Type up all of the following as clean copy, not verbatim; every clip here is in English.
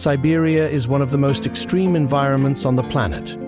Siberia is one of the most extreme environments on the planet.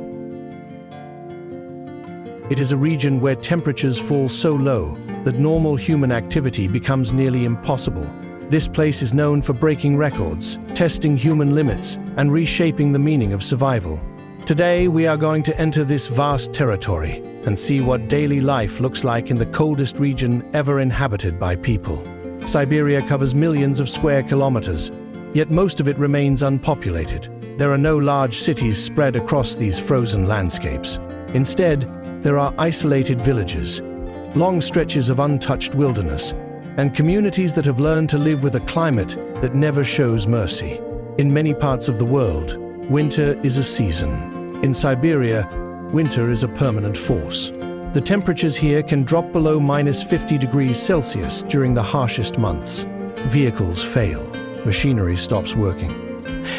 It is a region where temperatures fall so low that normal human activity becomes nearly impossible. This place is known for breaking records, testing human limits, and reshaping the meaning of survival. Today, we are going to enter this vast territory and see what daily life looks like in the coldest region ever inhabited by people. Siberia covers millions of square kilometers, yet most of it remains unpopulated. There are no large cities spread across these frozen landscapes. Instead, there are isolated villages, long stretches of untouched wilderness, and communities that have learned to live with a climate that never shows mercy. In many parts of the world, winter is a season. In Siberia, winter is a permanent force. The temperatures here can drop below -50 degrees Celsius during the harshest months. Vehicles fail. Machinery stops working.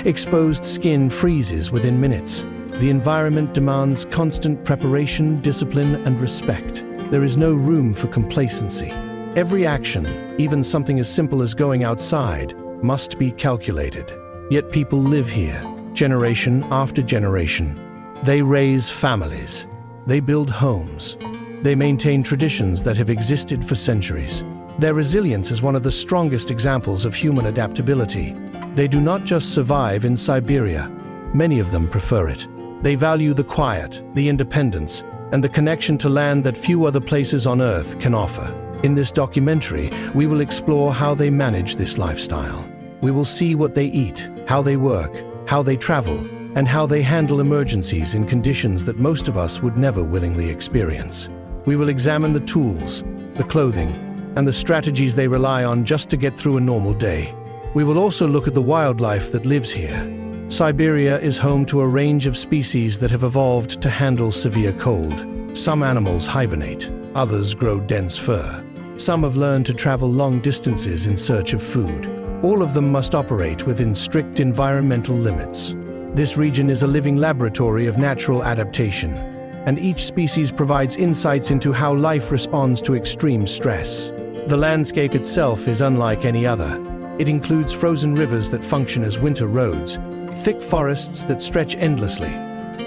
Exposed skin freezes within minutes. The environment demands constant preparation, discipline, and respect. There is no room for complacency. Every action, even something as simple as going outside, must be calculated. Yet people live here, generation after generation. They raise families. They build homes. They maintain traditions that have existed for centuries. Their resilience is one of the strongest examples of human adaptability. They do not just survive in Siberia. Many of them prefer it. They value the quiet, the independence, and the connection to land that few other places on Earth can offer. In this documentary, we will explore how they manage this lifestyle. We will see what they eat, how they work, how they travel, and how they handle emergencies in conditions that most of us would never willingly experience. We will examine the tools, the clothing, and the strategies they rely on just to get through a normal day. We will also look at the wildlife that lives here. Siberia is home to a range of species that have evolved to handle severe cold. Some animals hibernate, others grow dense fur. Some have learned to travel long distances in search of food. All of them must operate within strict environmental limits. This region is a living laboratory of natural adaptation, and each species provides insights into how life responds to extreme stress. The landscape itself is unlike any other. It includes frozen rivers that function as winter roads, thick forests that stretch endlessly,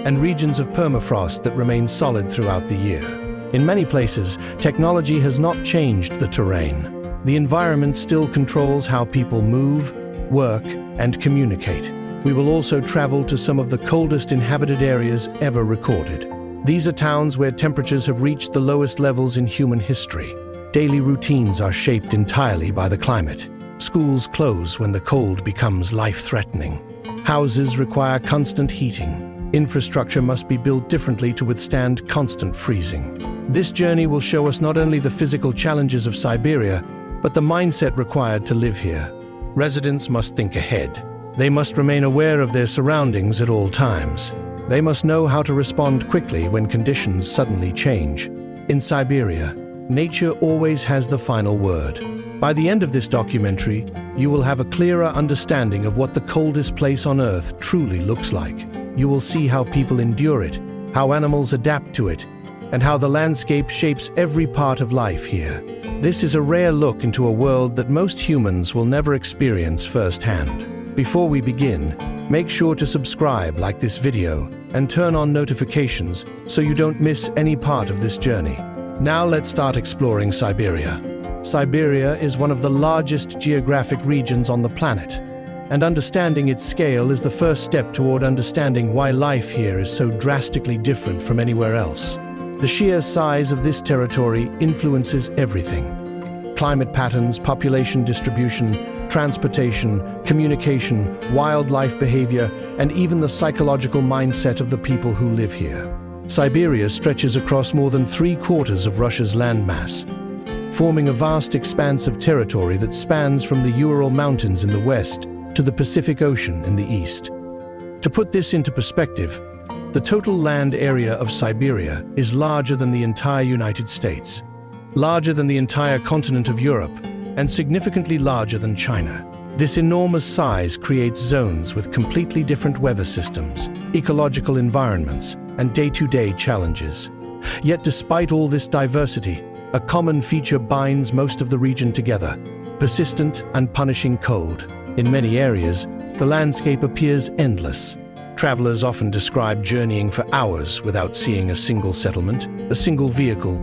and regions of permafrost that remain solid throughout the year. In many places, technology has not changed the terrain. The environment still controls how people move, work, and communicate. We will also travel to some of the coldest inhabited areas ever recorded. These are towns where temperatures have reached the lowest levels in human history. Daily routines are shaped entirely by the climate. Schools close when the cold becomes life-threatening. Houses require constant heating. Infrastructure must be built differently to withstand constant freezing. This journey will show us not only the physical challenges of Siberia, but the mindset required to live here. Residents must think ahead. They must remain aware of their surroundings at all times. They must know how to respond quickly when conditions suddenly change. In Siberia, nature always has the final word. By the end of this documentary, you will have a clearer understanding of what the coldest place on Earth truly looks like. You will see how people endure it, how animals adapt to it, and how the landscape shapes every part of life here. This is a rare look into a world that most humans will never experience firsthand. Before we begin, make sure to subscribe, like this video, and turn on notifications so you don't miss any part of this journey. Now let's start exploring Siberia. Siberia is one of the largest geographic regions on the planet, and understanding its scale is the first step toward understanding why life here is so drastically different from anywhere else. The sheer size of this territory influences everything: climate patterns, population distribution, transportation, communication, wildlife behavior, and even the psychological mindset of the people who live here. Siberia stretches across more than 3/4 of Russia's landmass, forming a vast expanse of territory that spans from the Ural Mountains in the west to the Pacific Ocean in the east. To put this into perspective, the total land area of Siberia is larger than the entire United States, larger than the entire continent of Europe, and significantly larger than China. This enormous size creates zones with completely different weather systems, ecological environments, and day-to-day challenges. Yet despite all this diversity, a common feature binds most of the region together: persistent and punishing cold. In many areas, the landscape appears endless. Travelers often describe journeying for hours without seeing a single settlement, a single vehicle,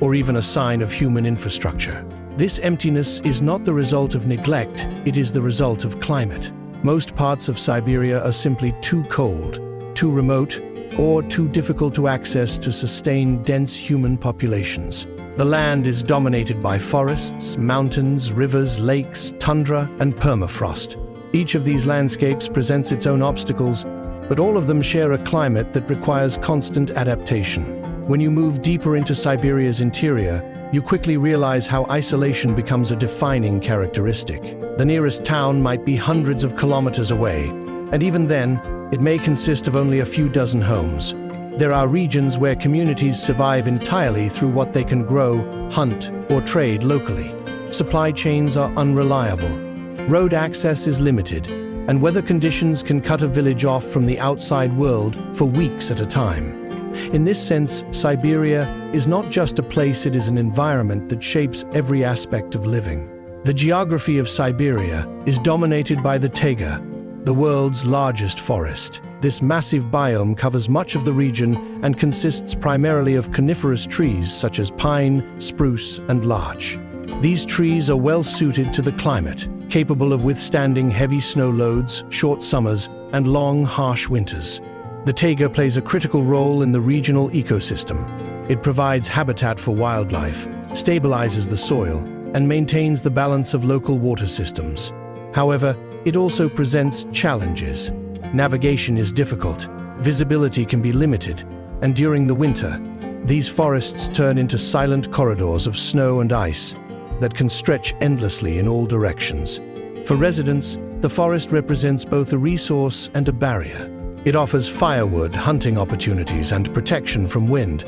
or even a sign of human infrastructure. This emptiness is not the result of neglect, it is the result of climate. Most parts of Siberia are simply too cold, too remote, or too difficult to access to sustain dense human populations. The land is dominated by forests, mountains, rivers, lakes, tundra, and permafrost. Each of these landscapes presents its own obstacles, but all of them share a climate that requires constant adaptation. When you move deeper into Siberia's interior, you quickly realize how isolation becomes a defining characteristic. The nearest town might be hundreds of kilometers away, and even then, it may consist of only a few dozen homes. There are regions where communities survive entirely through what they can grow, hunt, or trade locally. Supply chains are unreliable. Road access is limited, and weather conditions can cut a village off from the outside world for weeks at a time. In this sense, Siberia is not just a place, it is an environment that shapes every aspect of living. The geography of Siberia is dominated by the taiga, the world's largest forest. This massive biome covers much of the region and consists primarily of coniferous trees such as pine, spruce, and larch. These trees are well suited to the climate, capable of withstanding heavy snow loads, short summers, and long, harsh winters. The taiga plays a critical role in the regional ecosystem. It provides habitat for wildlife, stabilizes the soil, and maintains the balance of local water systems. However, it also presents challenges. Navigation is difficult, visibility can be limited, and during the winter, these forests turn into silent corridors of snow and ice that can stretch endlessly in all directions. For residents, the forest represents both a resource and a barrier. It offers firewood, hunting opportunities, and protection from wind,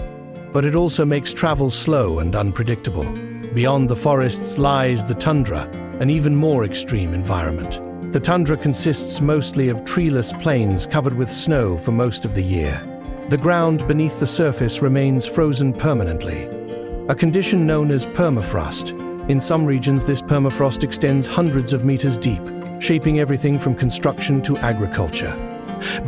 but it also makes travel slow and unpredictable. Beyond the forests lies the tundra, an even more extreme environment. The tundra consists mostly of treeless plains covered with snow for most of the year. The ground beneath the surface remains frozen permanently, a condition known as permafrost. In some regions, this permafrost extends hundreds of meters deep, shaping everything from construction to agriculture.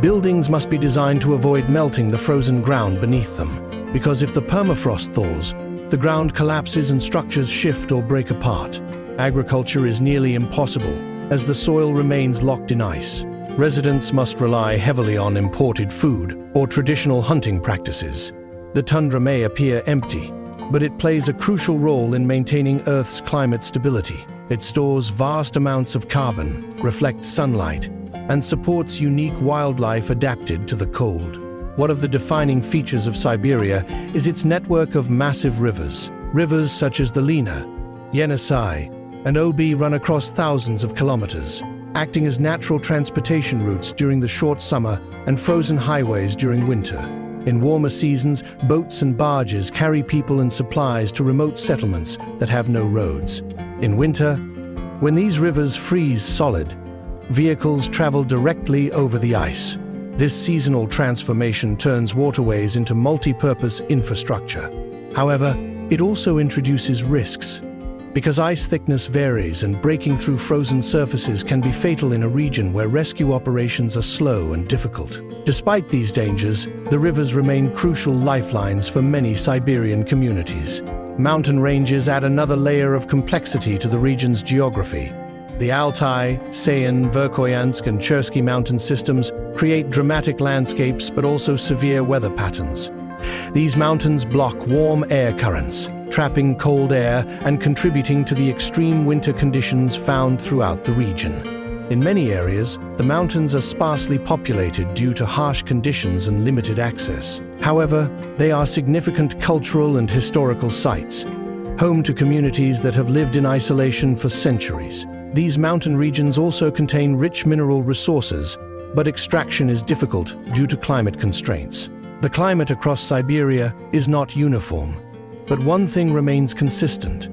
Buildings must be designed to avoid melting the frozen ground beneath them, because if the permafrost thaws, the ground collapses and structures shift or break apart. Agriculture is nearly impossible, as the soil remains locked in ice. Residents must rely heavily on imported food or traditional hunting practices. The tundra may appear empty, but it plays a crucial role in maintaining Earth's climate stability. It stores vast amounts of carbon, reflects sunlight, and supports unique wildlife adapted to the cold. One of the defining features of Siberia is its network of massive rivers. Rivers such as the Lena, Yenisei, and Obi run across thousands of kilometers, acting as natural transportation routes during the short summer and frozen highways during winter. In warmer seasons, boats and barges carry people and supplies to remote settlements that have no roads. In winter, when these rivers freeze solid, vehicles travel directly over the ice. This seasonal transformation turns waterways into multi-purpose infrastructure. However, it also introduces risks. Because ice thickness varies and breaking through frozen surfaces can be fatal in a region where rescue operations are slow and difficult. Despite these dangers, the rivers remain crucial lifelines for many Siberian communities. Mountain ranges add another layer of complexity to the region's geography. The Altai, Sayan, Verkhoyansk, and Chersky mountain systems create dramatic landscapes but also severe weather patterns. These mountains block warm air currents, trapping cold air and contributing to the extreme winter conditions found throughout the region. In many areas, the mountains are sparsely populated due to harsh conditions and limited access. However, they are significant cultural and historical sites, home to communities that have lived in isolation for centuries. These mountain regions also contain rich mineral resources, but extraction is difficult due to climate constraints. The climate across Siberia is not uniform, but one thing remains consistent.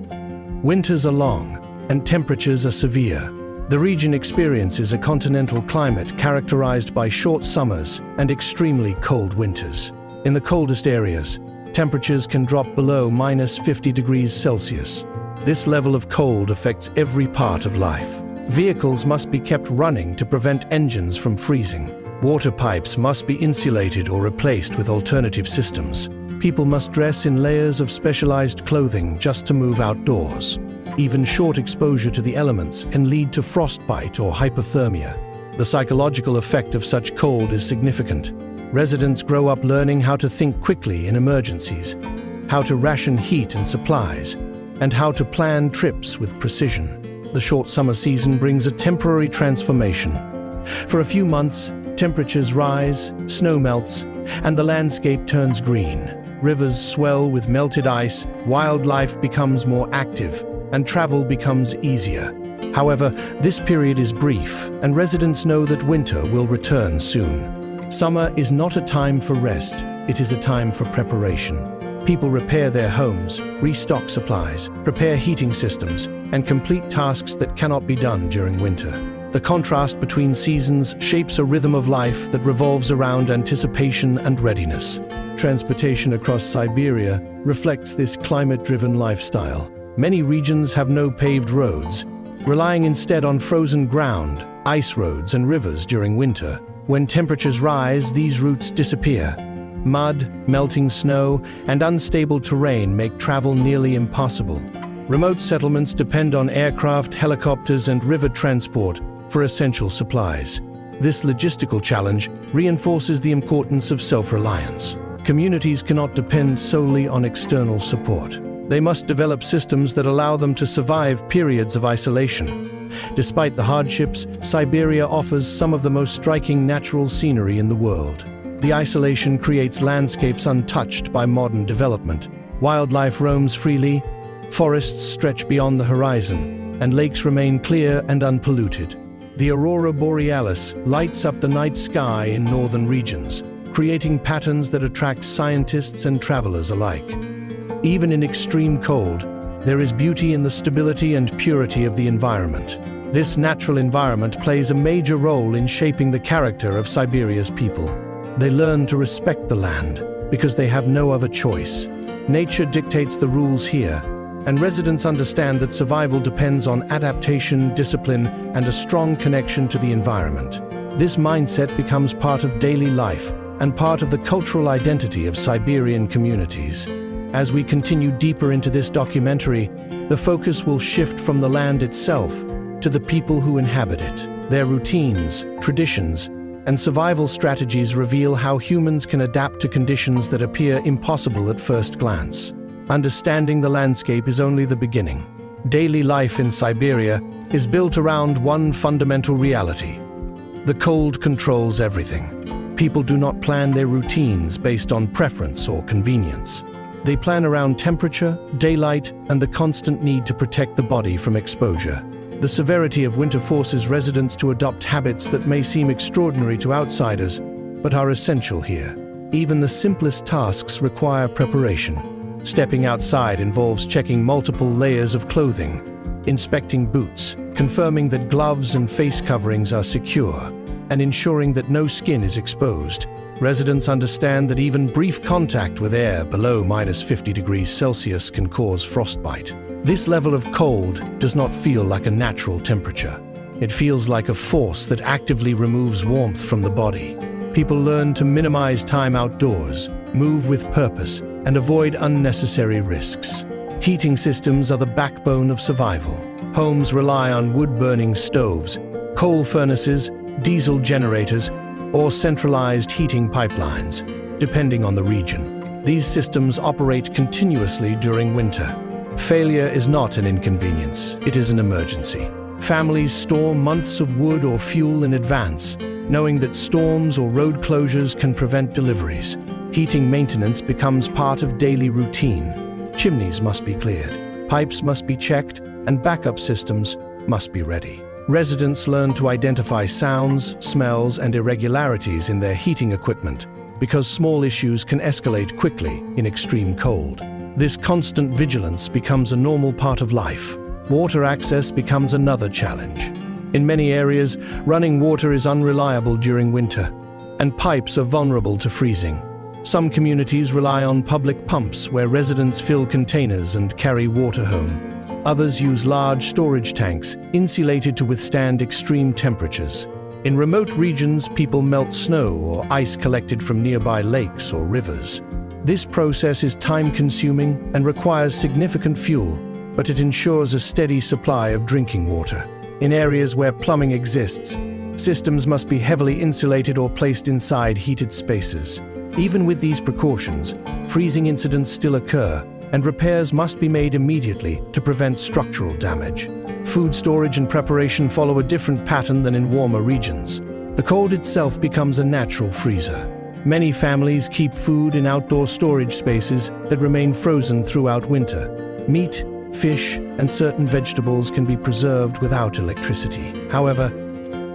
Winters are long, and temperatures are severe. The region experiences a continental climate characterized by short summers and extremely cold winters. In the coldest areas, temperatures can drop below -50 degrees Celsius. This level of cold affects every part of life. Vehicles must be kept running to prevent engines from freezing. Water pipes must be insulated or replaced with alternative systems. People must dress in layers of specialized clothing just to move outdoors. Even short exposure to the elements can lead to frostbite or hypothermia. The psychological effect of such cold is significant. Residents grow up learning how to think quickly in emergencies, how to ration heat and supplies, and how to plan trips with precision. The short summer season brings a temporary transformation. For a few months, temperatures rise, snow melts, and the landscape turns green. Rivers swell with melted ice, wildlife becomes more active, and travel becomes easier. However, this period is brief, and residents know that winter will return soon. Summer is not a time for rest, it is a time for preparation. People repair their homes, restock supplies, prepare heating systems, and complete tasks that cannot be done during winter. The contrast between seasons shapes a rhythm of life that revolves around anticipation and readiness. Transportation across Siberia reflects this climate-driven lifestyle. Many regions have no paved roads, relying instead on frozen ground, ice roads, and rivers during winter. When temperatures rise, these routes disappear. Mud, melting snow, and unstable terrain make travel nearly impossible. Remote settlements depend on aircraft, helicopters, and river transport for essential supplies. This logistical challenge reinforces the importance of self-reliance. Communities cannot depend solely on external support. They must develop systems that allow them to survive periods of isolation. Despite the hardships, Siberia offers some of the most striking natural scenery in the world. The isolation creates landscapes untouched by modern development. Wildlife roams freely, forests stretch beyond the horizon, and lakes remain clear and unpolluted. The aurora borealis lights up the night sky in northern regions, creating patterns that attract scientists and travelers alike. Even in extreme cold, there is beauty in the stability and purity of the environment. This natural environment plays a major role in shaping the character of Siberia's people. They learn to respect the land because they have no other choice. Nature dictates the rules here, and residents understand that survival depends on adaptation, discipline, and a strong connection to the environment. This mindset becomes part of daily life and part of the cultural identity of Siberian communities. As we continue deeper into this documentary, the focus will shift from the land itself to the people who inhabit it. Their routines, traditions, and survival strategies reveal how humans can adapt to conditions that appear impossible at first glance. Understanding the landscape is only the beginning. Daily life in Siberia is built around one fundamental reality. The cold controls everything. People do not plan their routines based on preference or convenience. They plan around temperature, daylight, and the constant need to protect the body from exposure. The severity of winter forces residents to adopt habits that may seem extraordinary to outsiders, but are essential here. Even the simplest tasks require preparation. Stepping outside involves checking multiple layers of clothing, inspecting boots, confirming that gloves and face coverings are secure, and ensuring that no skin is exposed. Residents understand that even brief contact with air below -50 degrees Celsius can cause frostbite. This level of cold does not feel like a natural temperature. It feels like a force that actively removes warmth from the body. People learn to minimize time outdoors, move with purpose, and avoid unnecessary risks. Heating systems are the backbone of survival. Homes rely on wood-burning stoves, coal furnaces, diesel generators, or centralized heating pipelines, depending on the region. These systems operate continuously during winter. Failure is not an inconvenience, it is an emergency. Families store months of wood or fuel in advance, knowing that storms or road closures can prevent deliveries. Heating maintenance becomes part of daily routine. Chimneys must be cleared, pipes must be checked, and backup systems must be ready. Residents learn to identify sounds, smells, and irregularities in their heating equipment because small issues can escalate quickly in extreme cold. This constant vigilance becomes a normal part of life. Water access becomes another challenge. In many areas, running water is unreliable during winter, and pipes are vulnerable to freezing. Some communities rely on public pumps where residents fill containers and carry water home. Others use large storage tanks, insulated to withstand extreme temperatures. In remote regions, people melt snow or ice collected from nearby lakes or rivers. This process is time-consuming and requires significant fuel, but it ensures a steady supply of drinking water. In areas where plumbing exists, systems must be heavily insulated or placed inside heated spaces. Even with these precautions, freezing incidents still occur, and repairs must be made immediately to prevent structural damage. Food storage and preparation follow a different pattern than in warmer regions. The cold itself becomes a natural freezer. Many families keep food in outdoor storage spaces that remain frozen throughout winter. Meat, fish, and certain vegetables can be preserved without electricity. However,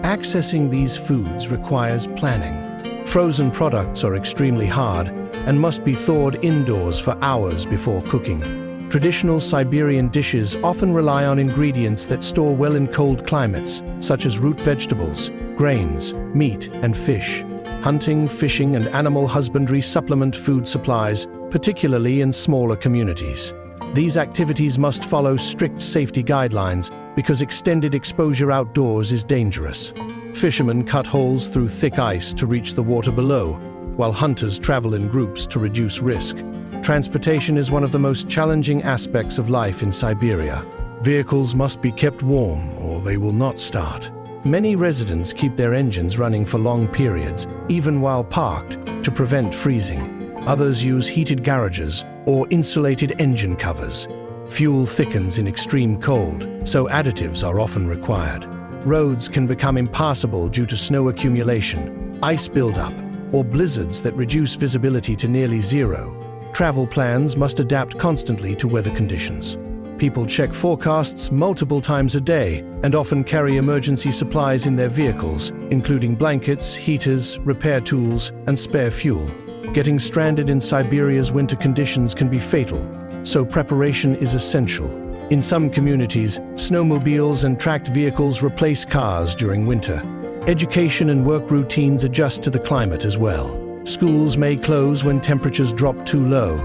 accessing these foods requires planning. Frozen products are extremely hard and must be thawed indoors for hours before cooking. Traditional Siberian dishes often rely on ingredients that store well in cold climates, such as root vegetables, grains, meat, and fish. Hunting, fishing, and animal husbandry supplement food supplies, particularly in smaller communities. These activities must follow strict safety guidelines because extended exposure outdoors is dangerous. Fishermen cut holes through thick ice to reach the water below, while hunters travel in groups to reduce risk. Transportation is one of the most challenging aspects of life in Siberia. Vehicles must be kept warm or they will not start. Many residents keep their engines running for long periods, even while parked, to prevent freezing. Others use heated garages or insulated engine covers. Fuel thickens in extreme cold, so additives are often required. Roads can become impassable due to snow accumulation, ice buildup, or blizzards that reduce visibility to nearly zero. Travel plans must adapt constantly to weather conditions. People check forecasts multiple times a day and often carry emergency supplies in their vehicles, including blankets, heaters, repair tools, and spare fuel. Getting stranded in Siberia's winter conditions can be fatal, so preparation is essential. In some communities, snowmobiles and tracked vehicles replace cars during winter. Education and work routines adjust to the climate as well. Schools may close when temperatures drop too low,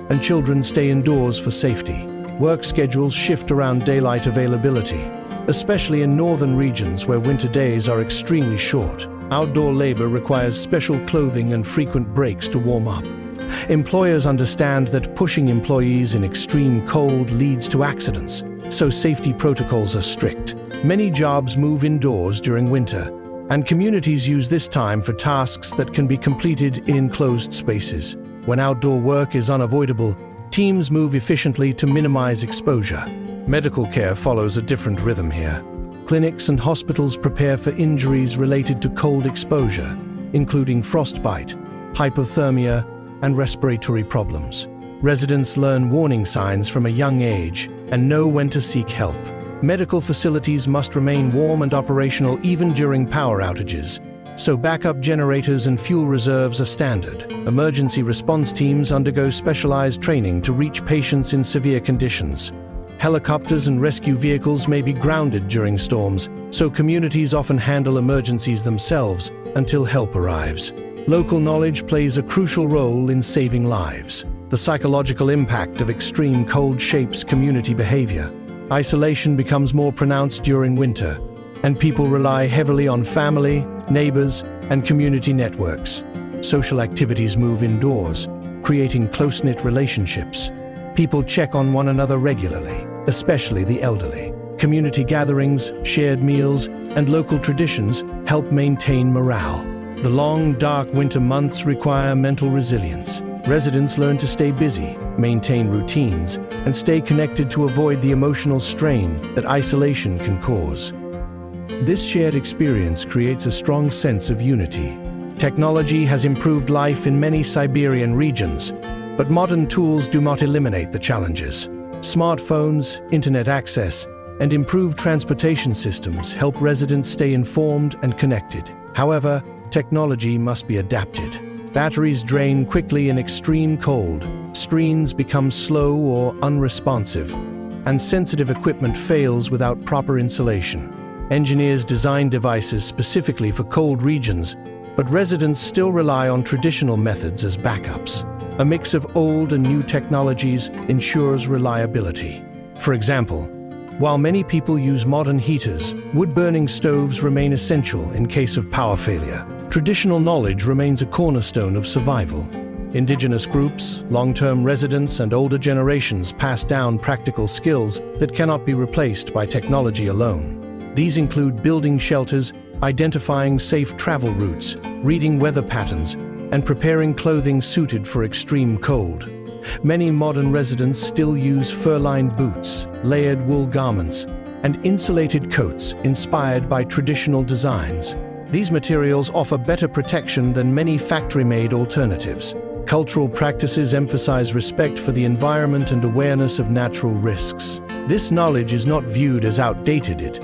and children stay indoors for safety. Work schedules shift around daylight availability, especially in northern regions where winter days are extremely short. Outdoor labor requires special clothing and frequent breaks to warm up. Employers understand that pushing employees in extreme cold leads to accidents, so safety protocols are strict. Many jobs move indoors during winter, and communities use this time for tasks that can be completed in enclosed spaces. When outdoor work is unavoidable, teams move efficiently to minimize exposure. Medical care follows a different rhythm here. Clinics and hospitals prepare for injuries related to cold exposure, including frostbite, hypothermia, and respiratory problems. Residents learn warning signs from a young age and know when to seek help. Medical facilities must remain warm and operational even during power outages, so backup generators and fuel reserves are standard. Emergency response teams undergo specialized training to reach patients in severe conditions. Helicopters and rescue vehicles may be grounded during storms, so communities often handle emergencies themselves until help arrives. Local knowledge plays a crucial role in saving lives. The psychological impact of extreme cold shapes community behavior. Isolation becomes more pronounced during winter, and people rely heavily on family, neighbors, and community networks. Social activities move indoors, creating close-knit relationships. People check on one another regularly, especially the elderly. Community gatherings, shared meals, and local traditions help maintain morale. The long, dark winter months require mental resilience. Residents learn to stay busy, maintain routines, and stay connected to avoid the emotional strain that isolation can cause. This shared experience creates a strong sense of unity. Technology has improved life in many Siberian regions, but modern tools do not eliminate the challenges. Smartphones, internet access, and improved transportation systems help residents stay informed and connected. However, technology must be adapted. Batteries drain quickly in extreme cold, screens become slow or unresponsive, and sensitive equipment fails without proper insulation. Engineers design devices specifically for cold regions, but residents still rely on traditional methods as backups. A mix of old and new technologies ensures reliability. For example, While many people use modern heaters, wood-burning stoves remain essential in case of power failure. Traditional knowledge remains a cornerstone of survival. Indigenous groups, long-term residents, and older generations pass down practical skills that cannot be replaced by technology alone. These include building shelters, identifying safe travel routes, reading weather patterns, and preparing clothing suited for extreme cold. Many modern residents still use fur-lined boots, layered wool garments, and insulated coats inspired by traditional designs. These materials offer better protection than many factory-made alternatives. Cultural practices emphasize respect for the environment and awareness of natural risks. This knowledge is not viewed as outdated,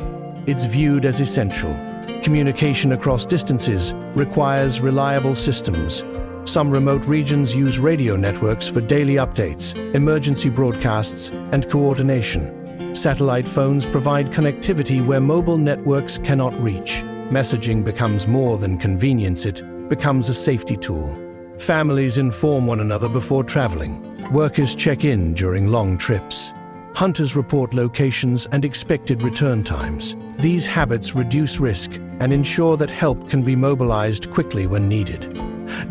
it's viewed as essential. Communication across distances requires reliable systems. Some remote regions use radio networks for daily updates, emergency broadcasts, and coordination. Satellite phones provide connectivity where mobile networks cannot reach. Messaging becomes more than convenience, it becomes a safety tool. Families inform one another before traveling. Workers check in during long trips. Hunters report locations and expected return times. These habits reduce risk and ensure that help can be mobilized quickly when needed.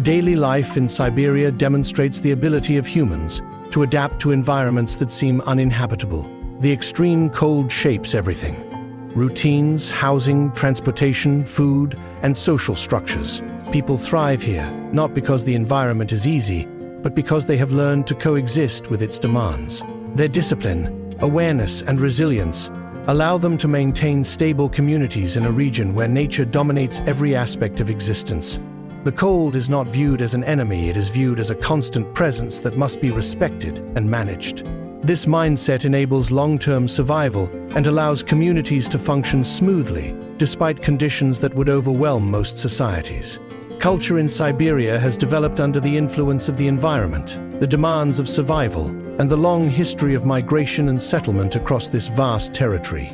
Daily life in Siberia demonstrates the ability of humans to adapt to environments that seem uninhabitable. The extreme cold shapes everything. Routines, housing, transportation, food, and social structures. People thrive here, not because the environment is easy, but because they have learned to coexist with its demands. Their discipline, awareness, and resilience allow them to maintain stable communities in a region where nature dominates every aspect of existence. The cold is not viewed as an enemy, it is viewed as a constant presence that must be respected and managed. This mindset enables long-term survival and allows communities to function smoothly, despite conditions that would overwhelm most societies. Culture in Siberia has developed under the influence of the environment, the demands of survival, and the long history of migration and settlement across this vast territory.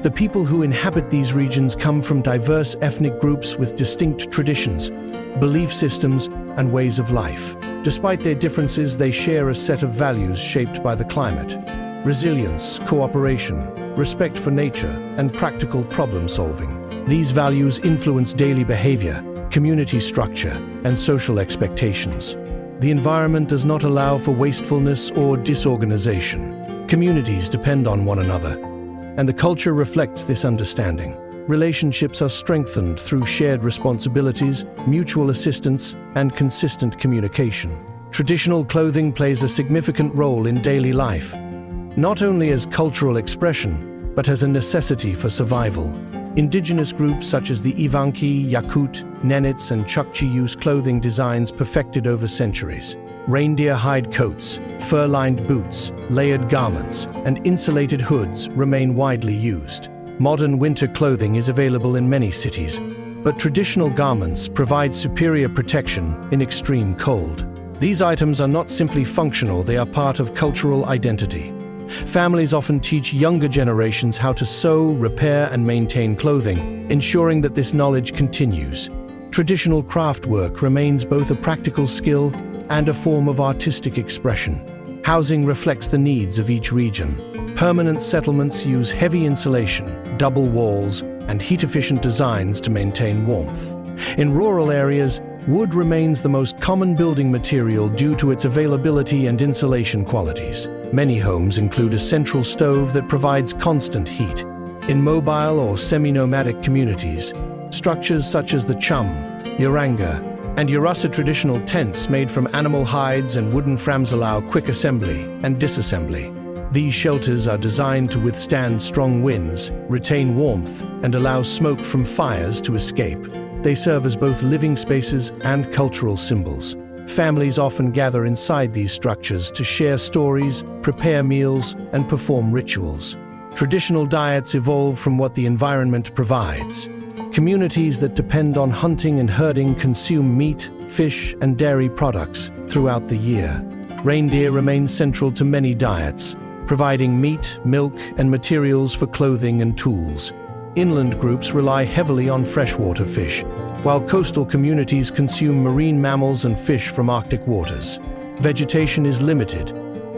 The people who inhabit these regions come from diverse ethnic groups with distinct traditions, belief systems, and ways of life. Despite their differences, they share a set of values shaped by the climate: resilience, cooperation, respect for nature, and practical problem-solving. These values influence daily behavior, community structure, and social expectations. The environment does not allow for wastefulness or disorganization. Communities depend on one another, and the culture reflects this understanding. Relationships are strengthened through shared responsibilities, mutual assistance, and consistent communication. Traditional clothing plays a significant role in daily life, not only as cultural expression, but as a necessity for survival. Indigenous groups such as the Evenki, Yakut, Nenets, and Chukchi use clothing designs perfected over centuries. Reindeer hide coats, fur-lined boots, layered garments, and insulated hoods remain widely used. Modern winter clothing is available in many cities, but traditional garments provide superior protection in extreme cold. These items are not simply functional, they are part of cultural identity. Families often teach younger generations how to sew, repair, and maintain clothing, ensuring that this knowledge continues. Traditional craftwork remains both a practical skill and a form of artistic expression. Housing reflects the needs of each region. Permanent settlements use heavy insulation, double walls, and heat-efficient designs to maintain warmth. In rural areas, wood remains the most common building material due to its availability and insulation qualities. Many homes include a central stove that provides constant heat. In mobile or semi-nomadic communities, structures such as the chum, Yaranga, and Yurasa traditional tents made from animal hides and wooden frames allow quick assembly and disassembly. These shelters are designed to withstand strong winds, retain warmth, and allow smoke from fires to escape. They serve as both living spaces and cultural symbols. Families often gather inside these structures to share stories, prepare meals, and perform rituals. Traditional diets evolve from what the environment provides. Communities that depend on hunting and herding consume meat, fish, and dairy products throughout the year. Reindeer remain central to many diets, providing meat, milk, and materials for clothing and tools. Inland groups rely heavily on freshwater fish, while coastal communities consume marine mammals and fish from Arctic waters. Vegetation is limited,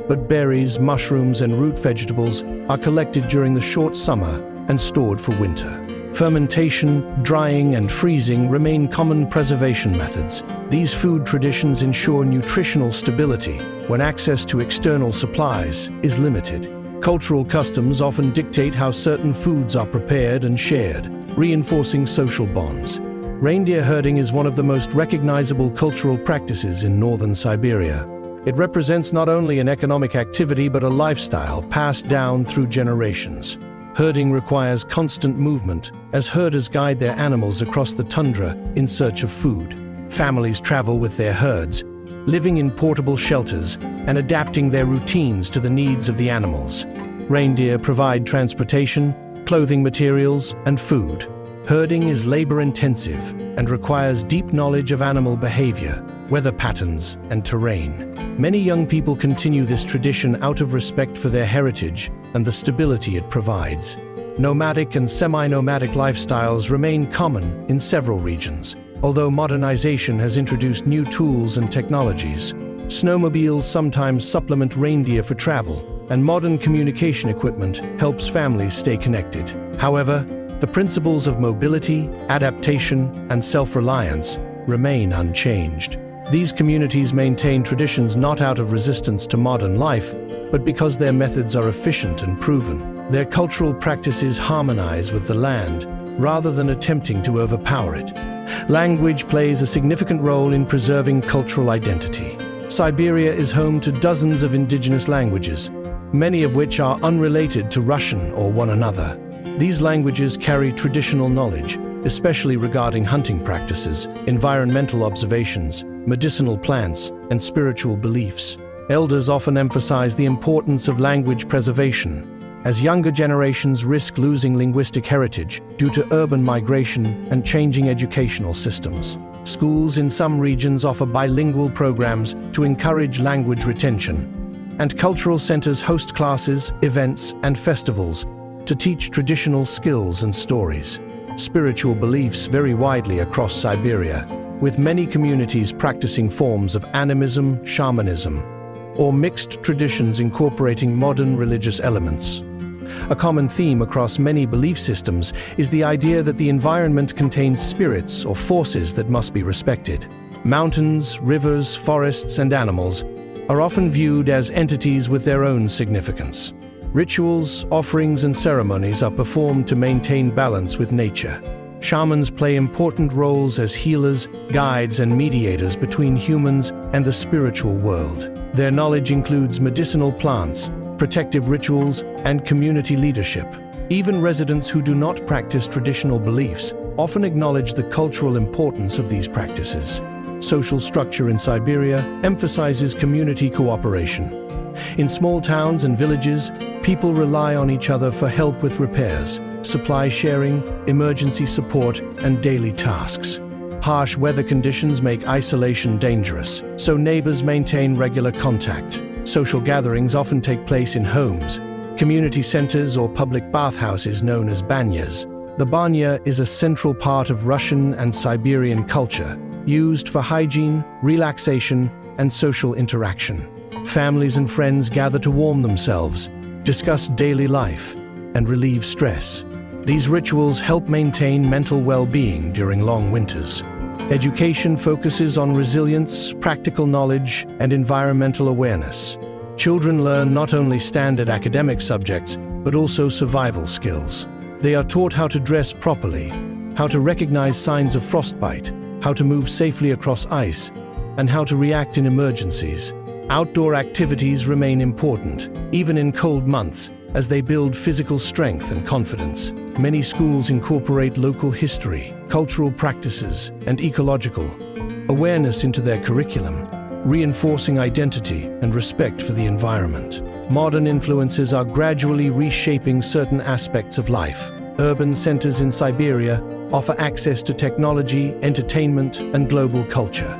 but berries, mushrooms, and root vegetables are collected during the short summer and stored for winter. Fermentation, drying, and freezing remain common preservation methods. These food traditions ensure nutritional stability when access to external supplies is limited. Cultural customs often dictate how certain foods are prepared and shared, reinforcing social bonds. Reindeer herding is one of the most recognizable cultural practices in northern Siberia. It represents not only an economic activity but a lifestyle passed down through generations. Herding requires constant movement as herders guide their animals across the tundra in search of food. Families travel with their herds, living in portable shelters and adapting their routines to the needs of the animals. Reindeer provide transportation, clothing materials, and food. Herding is labor-intensive and requires deep knowledge of animal behavior, weather patterns, and terrain. Many young people continue this tradition out of respect for their heritage and the stability it provides. Nomadic and semi-nomadic lifestyles remain common in several regions, although modernization has introduced new tools and technologies. Snowmobiles sometimes supplement reindeer for travel, and modern communication equipment helps families stay connected. However, the principles of mobility, adaptation, and self-reliance remain unchanged. These communities maintain traditions not out of resistance to modern life, but because their methods are efficient and proven. Their cultural practices harmonize with the land, rather than attempting to overpower it. Language plays a significant role in preserving cultural identity. Siberia is home to dozens of indigenous languages, many of which are unrelated to Russian or one another. These languages carry traditional knowledge, especially regarding hunting practices, environmental observations, medicinal plants, and spiritual beliefs. Elders often emphasize the importance of language preservation, as younger generations risk losing linguistic heritage due to urban migration and changing educational systems. Schools in some regions offer bilingual programs to encourage language retention, and cultural centers host classes, events, and festivals to teach traditional skills and stories. Spiritual beliefs vary widely across Siberia, with many communities practicing forms of animism, shamanism, or mixed traditions incorporating modern religious elements. A common theme across many belief systems is the idea that the environment contains spirits or forces that must be respected. Mountains, rivers, forests, and animals are often viewed as entities with their own significance. Rituals, offerings, and ceremonies are performed to maintain balance with nature. Shamans play important roles as healers, guides, and mediators between humans and the spiritual world. Their knowledge includes medicinal plants, protective rituals, and community leadership. Even residents who do not practice traditional beliefs often acknowledge the cultural importance of these practices. Social structure in Siberia emphasizes community cooperation. In small towns and villages, people rely on each other for help with repairs, supply sharing, emergency support, and daily tasks. Harsh weather conditions make isolation dangerous, so neighbors maintain regular contact. Social gatherings often take place in homes, community centers, or public bathhouses known as banyas. The banya is a central part of Russian and Siberian culture, used for hygiene, relaxation, and social interaction. Families and friends gather to warm themselves, discuss daily life, and relieve stress. These rituals help maintain mental well-being during long winters. Education focuses on resilience, practical knowledge, and environmental awareness. Children learn not only standard academic subjects, but also survival skills. They are taught how to dress properly, how to recognize signs of frostbite, how to move safely across ice, and how to react in emergencies. Outdoor activities remain important, even in cold months, as they build physical strength and confidence. Many schools incorporate local history, cultural practices, and ecological awareness into their curriculum, reinforcing identity and respect for the environment. Modern influences are gradually reshaping certain aspects of life. Urban centers in Siberia offer access to technology, entertainment, and global culture.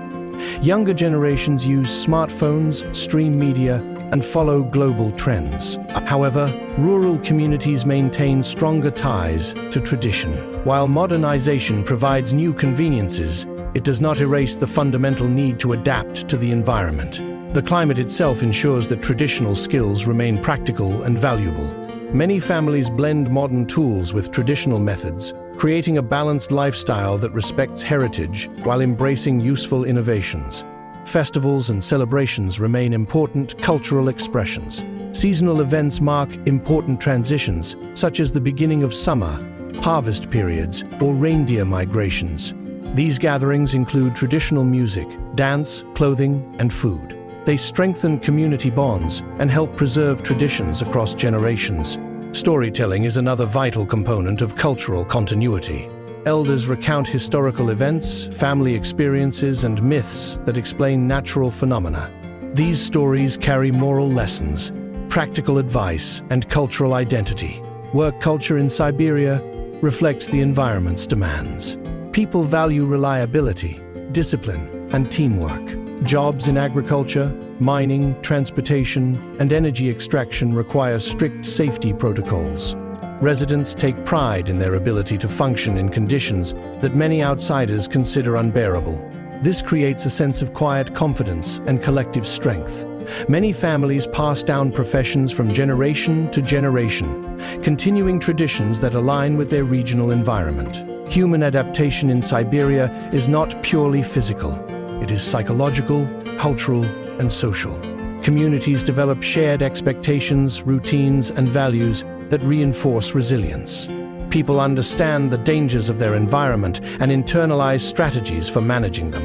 Younger generations use smartphones, stream media, and follow global trends. However, rural communities maintain stronger ties to tradition. While modernization provides new conveniences, it does not erase the fundamental need to adapt to the environment. The climate itself ensures that traditional skills remain practical and valuable. Many families blend modern tools with traditional methods, creating a balanced lifestyle that respects heritage while embracing useful innovations. Festivals and celebrations remain important cultural expressions. Seasonal events mark important transitions, such as the beginning of summer, harvest periods, or reindeer migrations. These gatherings include traditional music, dance, clothing, and food. They strengthen community bonds and help preserve traditions across generations. Storytelling is another vital component of cultural continuity. Elders recount historical events, family experiences, and myths that explain natural phenomena. These stories carry moral lessons, practical advice, and cultural identity. Work culture in Siberia reflects the environment's demands. People value reliability, discipline, and teamwork. Jobs in agriculture, mining, transportation, and energy extraction require strict safety protocols. Residents take pride in their ability to function in conditions that many outsiders consider unbearable. This creates a sense of quiet confidence and collective strength. Many families pass down professions from generation to generation, continuing traditions that align with their regional environment. Human adaptation in Siberia is not purely physical. It is psychological, cultural, and social. Communities develop shared expectations, routines, and values that reinforce resilience. People understand the dangers of their environment and internalize strategies for managing them.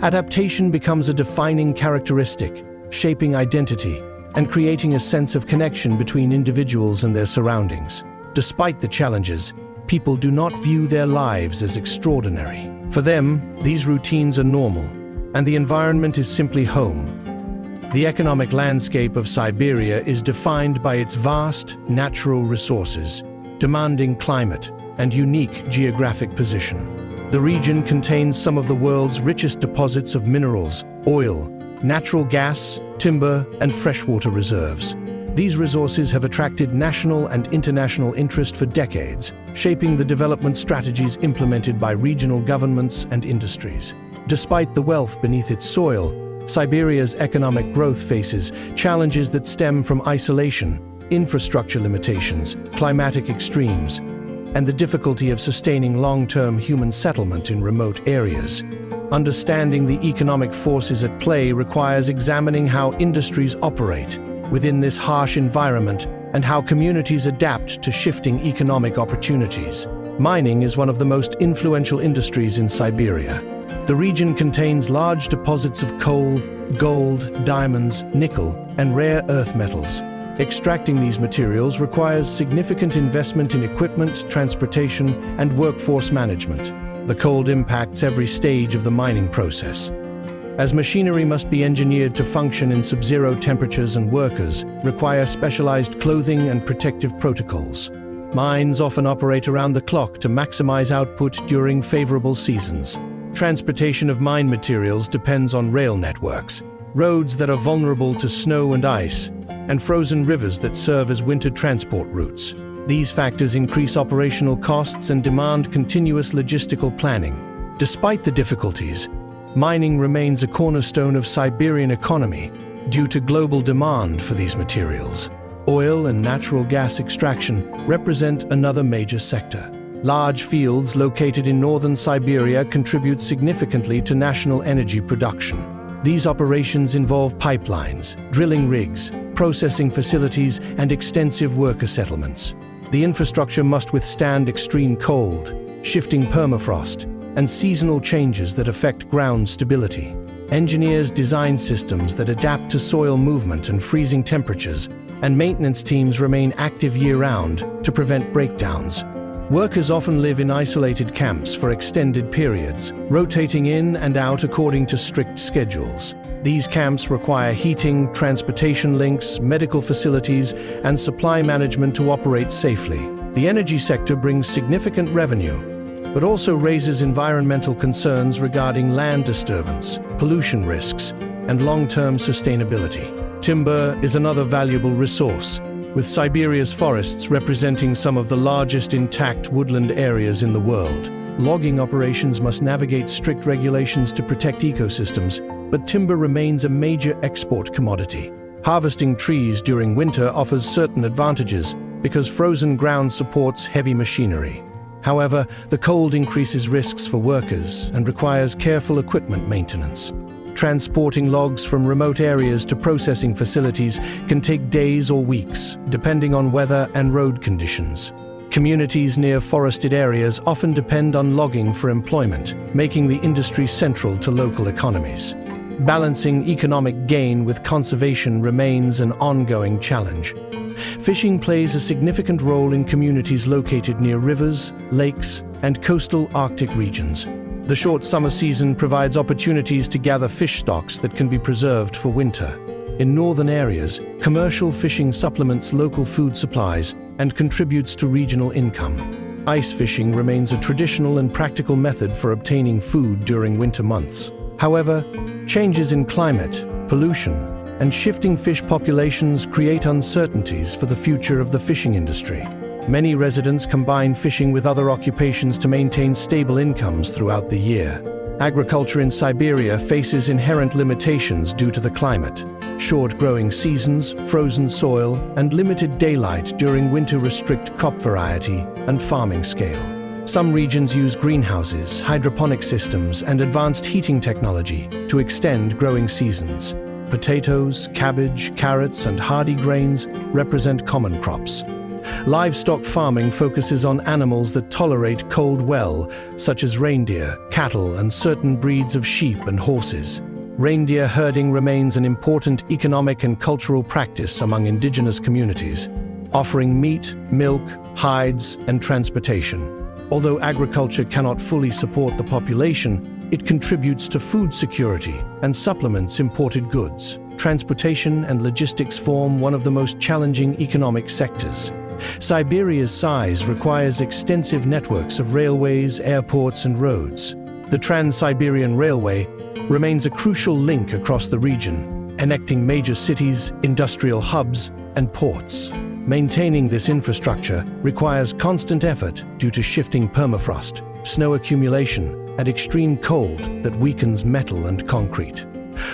Adaptation becomes a defining characteristic, shaping identity and creating a sense of connection between individuals and their surroundings. Despite the challenges, people do not view their lives as extraordinary. For them, these routines are normal, and the environment is simply home. The economic landscape of Siberia is defined by its vast natural resources, demanding climate, and unique geographic position. The region contains some of the world's richest deposits of minerals, oil, natural gas, timber, and freshwater reserves. These resources have attracted national and international interest for decades, shaping the development strategies implemented by regional governments and industries. Despite the wealth beneath its soil, Siberia's economic growth faces challenges that stem from isolation, infrastructure limitations, climatic extremes, and the difficulty of sustaining long-term human settlement in remote areas. Understanding the economic forces at play requires examining how industries operate within this harsh environment and how communities adapt to shifting economic opportunities. Mining is one of the most influential industries in Siberia. The region contains large deposits of coal, gold, diamonds, nickel, and rare earth metals. Extracting these materials requires significant investment in equipment, transportation, and workforce management. The cold impacts every stage of the mining process. As machinery must be engineered to function in sub-zero temperatures and workers require specialized clothing and protective protocols. Mines often operate around the clock to maximize output during favorable seasons. Transportation of mine materials depends on rail networks, roads that are vulnerable to snow and ice, and frozen rivers that serve as winter transport routes. These factors increase operational costs and demand continuous logistical planning. Despite the difficulties, mining remains a cornerstone of Siberian economy due to global demand for these materials. Oil and natural gas extraction represent another major sector. Large fields located in northern Siberia contribute significantly to national energy production. These operations involve pipelines, drilling rigs, processing facilities, and extensive worker settlements. The infrastructure must withstand extreme cold, shifting permafrost, and seasonal changes that affect ground stability. Engineers design systems that adapt to soil movement and freezing temperatures, and maintenance teams remain active year-round to prevent breakdowns. Workers often live in isolated camps for extended periods, rotating in and out according to strict schedules. These camps require heating, transportation links, medical facilities, and supply management to operate safely. The energy sector brings significant revenue, but also raises environmental concerns regarding land disturbance, pollution risks, and long-term sustainability. Timber is another valuable resource, with Siberia's forests representing some of the largest intact woodland areas in the world. Logging operations must navigate strict regulations to protect ecosystems, but timber remains a major export commodity. Harvesting trees during winter offers certain advantages, because frozen ground supports heavy machinery. However, the cold increases risks for workers and requires careful equipment maintenance. Transporting logs from remote areas to processing facilities can take days or weeks, depending on weather and road conditions. Communities near forested areas often depend on logging for employment, making the industry central to local economies. Balancing economic gain with conservation remains an ongoing challenge. Fishing plays a significant role in communities located near rivers, lakes, and coastal Arctic regions. The short summer season provides opportunities to gather fish stocks that can be preserved for winter. In northern areas, commercial fishing supplements local food supplies and contributes to regional income. Ice fishing remains a traditional and practical method for obtaining food during winter months. However, changes in climate, pollution, and shifting fish populations create uncertainties for the future of the fishing industry. Many residents combine fishing with other occupations to maintain stable incomes throughout the year. Agriculture in Siberia faces inherent limitations due to the climate. Short growing seasons, frozen soil, and limited daylight during winter restrict crop variety and farming scale. Some regions use greenhouses, hydroponic systems, and advanced heating technology to extend growing seasons. Potatoes, cabbage, carrots, and hardy grains represent common crops. Livestock farming focuses on animals that tolerate cold well, such as reindeer, cattle, and certain breeds of sheep and horses. Reindeer herding remains an important economic and cultural practice among indigenous communities, offering meat, milk, hides, and transportation. Although agriculture cannot fully support the population, it contributes to food security and supplements imported goods. Transportation and logistics form one of the most challenging economic sectors. Siberia's size requires extensive networks of railways, airports, and roads. The Trans-Siberian Railway remains a crucial link across the region, connecting major cities, industrial hubs, and ports. Maintaining this infrastructure requires constant effort due to shifting permafrost, snow accumulation, and extreme cold that weakens metal and concrete.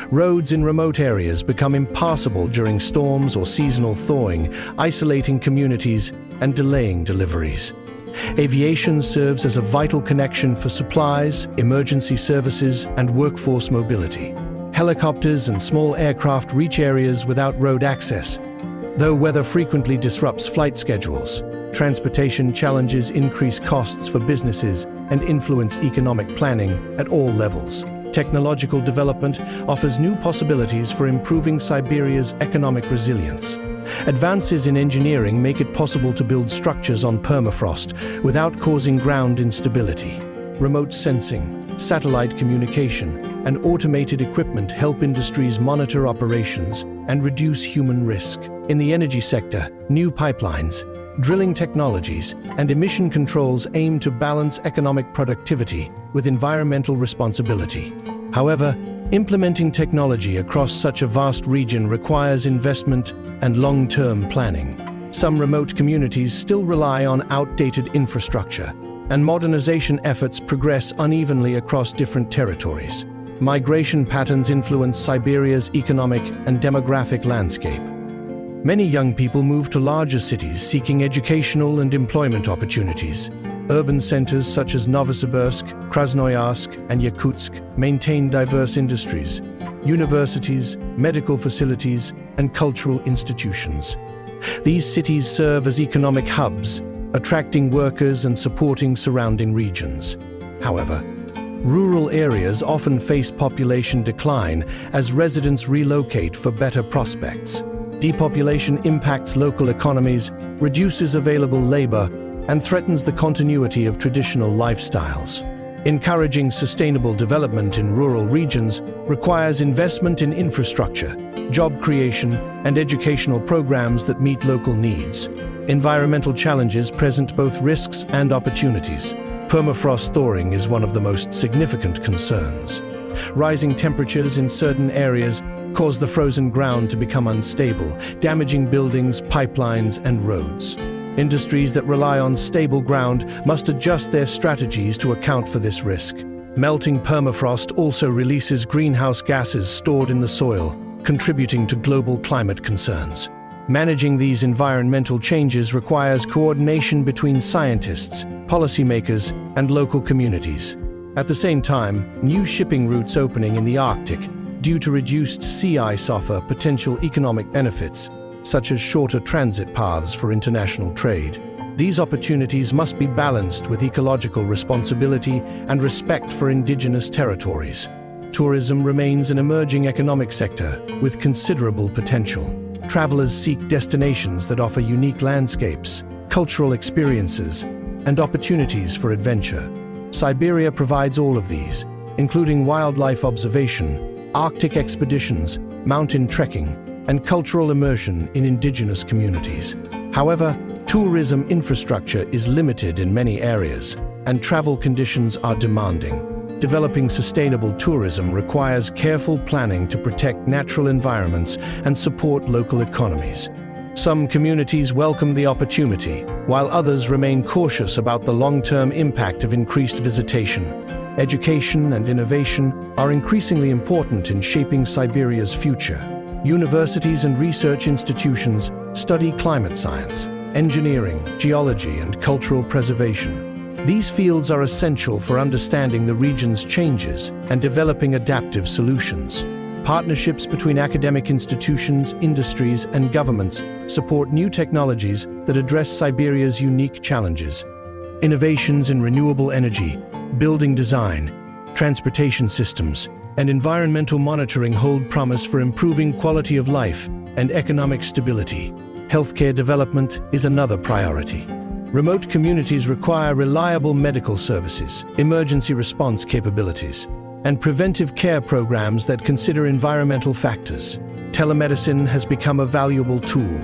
Roads in remote areas become impassable during storms or seasonal thawing, isolating communities and delaying deliveries. Aviation serves as a vital connection for supplies, emergency services, and workforce mobility. Helicopters and small aircraft reach areas without road access. Though weather frequently disrupts flight schedules, transportation challenges increase costs for businesses and influence economic planning at all levels. Technological development offers new possibilities for improving Siberia's economic resilience. Advances in engineering make it possible to build structures on permafrost without causing ground instability. Remote sensing, satellite communication, and automated equipment help industries monitor operations and reduce human risk. In the energy sector, new pipelines, drilling technologies, and emission controls aim to balance economic productivity with environmental responsibility. However, implementing technology across such a vast region requires investment and long-term planning. Some remote communities still rely on outdated infrastructure, and modernization efforts progress unevenly across different territories. Migration patterns influence Siberia's economic and demographic landscape. Many young people move to larger cities seeking educational and employment opportunities. Urban centers such as Novosibirsk, Krasnoyarsk, and Yakutsk maintain diverse industries, universities, medical facilities, and cultural institutions. These cities serve as economic hubs, attracting workers and supporting surrounding regions. However, rural areas often face population decline as residents relocate for better prospects. Depopulation impacts local economies, reduces available labor, and threatens the continuity of traditional lifestyles. Encouraging sustainable development in rural regions requires investment in infrastructure, job creation, and educational programs that meet local needs. Environmental challenges present both risks and opportunities. Permafrost thawing is one of the most significant concerns. Rising temperatures in certain areas cause the frozen ground to become unstable, damaging buildings, pipelines, and roads. Industries that rely on stable ground must adjust their strategies to account for this risk. Melting permafrost also releases greenhouse gases stored in the soil, contributing to global climate concerns. Managing these environmental changes requires coordination between scientists, policymakers, and local communities. At the same time, new shipping routes opening in the Arctic due to reduced sea ice offer potential economic benefits, such as shorter transit paths for international trade. These opportunities must be balanced with ecological responsibility and respect for indigenous territories. Tourism remains an emerging economic sector with considerable potential. Travelers seek destinations that offer unique landscapes, cultural experiences, and opportunities for adventure. Siberia provides all of these, including wildlife observation, Arctic expeditions, mountain trekking, and cultural immersion in indigenous communities. However, tourism infrastructure is limited in many areas, and travel conditions are demanding. Developing sustainable tourism requires careful planning to protect natural environments and support local economies. Some communities welcome the opportunity, while others remain cautious about the long-term impact of increased visitation. Education and innovation are increasingly important in shaping Siberia's future. Universities and research institutions study climate science, engineering, geology, and cultural preservation. These fields are essential for understanding the region's changes and developing adaptive solutions. Partnerships between academic institutions, industries, and governments support new technologies that address Siberia's unique challenges. Innovations in renewable energy, building design, transportation systems, and environmental monitoring hold promise for improving quality of life and economic stability. Healthcare development is another priority. Remote communities require reliable medical services, emergency response capabilities, and preventive care programs that consider environmental factors. Telemedicine has become a valuable tool,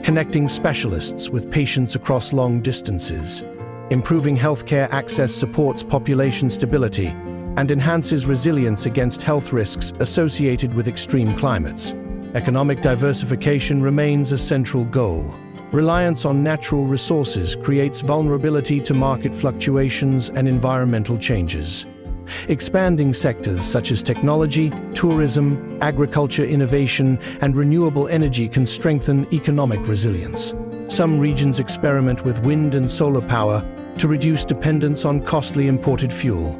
connecting specialists with patients across long distances. Improving healthcare access supports population stability and enhances resilience against health risks associated with extreme climates. Economic diversification remains a central goal. Reliance on natural resources creates vulnerability to market fluctuations and environmental changes. Expanding sectors such as technology, tourism, agriculture innovation, and renewable energy can strengthen economic resilience. Some regions experiment with wind and solar power to reduce dependence on costly imported fuel.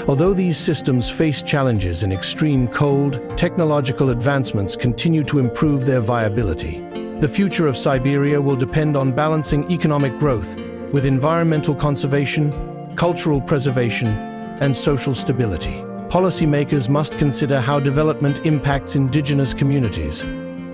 Although these systems face challenges in extreme cold, technological advancements continue to improve their viability. The future of Siberia will depend on balancing economic growth with environmental conservation, cultural preservation, and social stability. Policymakers must consider how development impacts indigenous communities,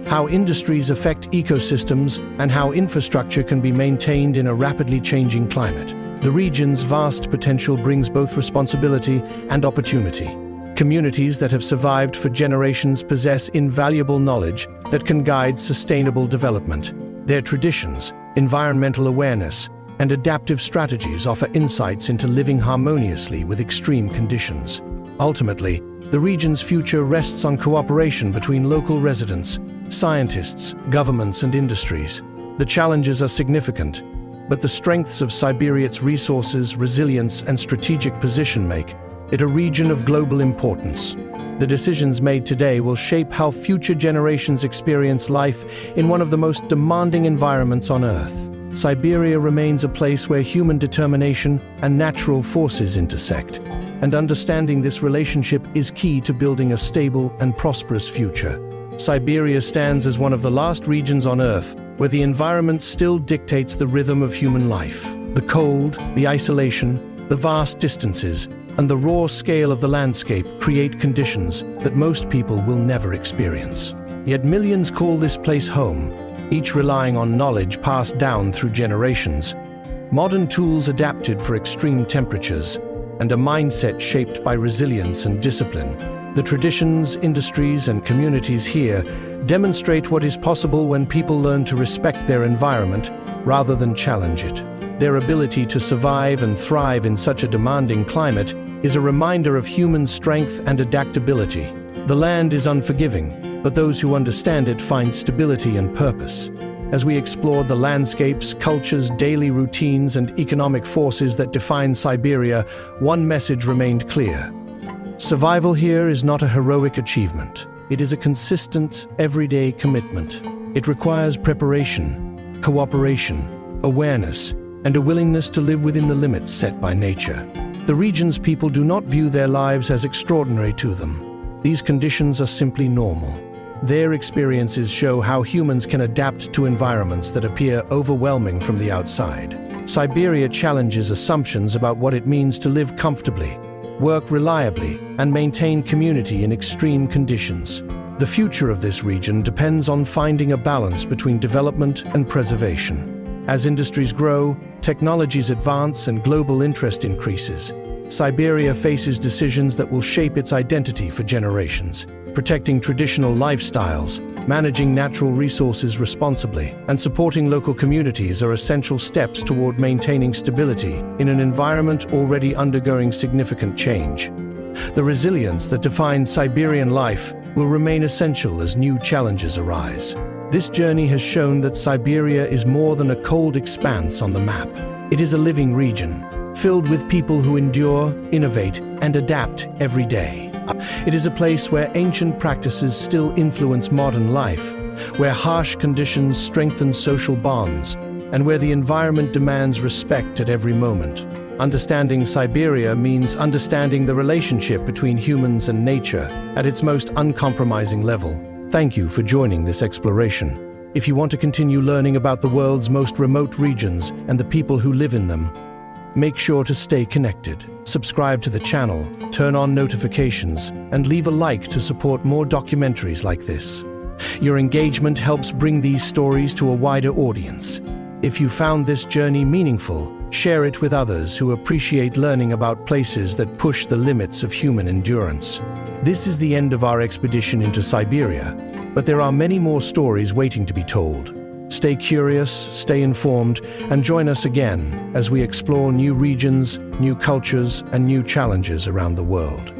how industries affect ecosystems, and how infrastructure can be maintained in a rapidly changing climate. The region's vast potential brings both responsibility and opportunity. Communities that have survived for generations possess invaluable knowledge that can guide sustainable development. Their traditions, environmental awareness, and adaptive strategies offer insights into living harmoniously with extreme conditions. Ultimately, the region's future rests on cooperation between local residents, scientists, governments, and industries. The challenges are significant, but the strengths of Siberia's resources, resilience, and strategic position make it a region of global importance. The decisions made today will shape how future generations experience life in one of the most demanding environments on Earth. Siberia remains a place where human determination and natural forces intersect, and understanding this relationship is key to building a stable and prosperous future. Siberia stands as one of the last regions on Earth where the environment still dictates the rhythm of human life. The cold, the isolation, the vast distances, and the raw scale of the landscape create conditions that most people will never experience. Yet millions call this place home, each relying on knowledge passed down through generations, modern tools adapted for extreme temperatures, and a mindset shaped by resilience and discipline. The traditions, industries, and communities here demonstrate what is possible when people learn to respect their environment rather than challenge it. Their ability to survive and thrive in such a demanding climate is a reminder of human strength and adaptability. The land is unforgiving, but those who understand it find stability and purpose. As we explored the landscapes, cultures, daily routines, and economic forces that define Siberia, one message remained clear. Survival here is not a heroic achievement. It is a consistent, everyday commitment. It requires preparation, cooperation, awareness, and a willingness to live within the limits set by nature. The region's people do not view their lives as extraordinary to them. These conditions are simply normal. Their experiences show how humans can adapt to environments that appear overwhelming from the outside. Siberia challenges assumptions about what it means to live comfortably, work reliably, and maintain community in extreme conditions. The future of this region depends on finding a balance between development and preservation. As industries grow, technologies advance, and global interest increases, Siberia faces decisions that will shape its identity for generations. Protecting traditional lifestyles, managing natural resources responsibly, and supporting local communities are essential steps toward maintaining stability in an environment already undergoing significant change. The resilience that defines Siberian life will remain essential as new challenges arise. This journey has shown that Siberia is more than a cold expanse on the map. It is a living region, filled with people who endure, innovate, and adapt every day. It is a place where ancient practices still influence modern life, where harsh conditions strengthen social bonds, and where the environment demands respect at every moment. Understanding Siberia means understanding the relationship between humans and nature at its most uncompromising level. Thank you for joining this exploration. If you want to continue learning about the world's most remote regions and the people who live in them, make sure to stay connected. Subscribe to the channel, turn on notifications, and leave a like to support more documentaries like this. Your engagement helps bring these stories to a wider audience. If you found this journey meaningful, share it with others who appreciate learning about places that push the limits of human endurance. This is the end of our expedition into Siberia, but there are many more stories waiting to be told. Stay curious, stay informed, and join us again as we explore new regions, new cultures, and new challenges around the world.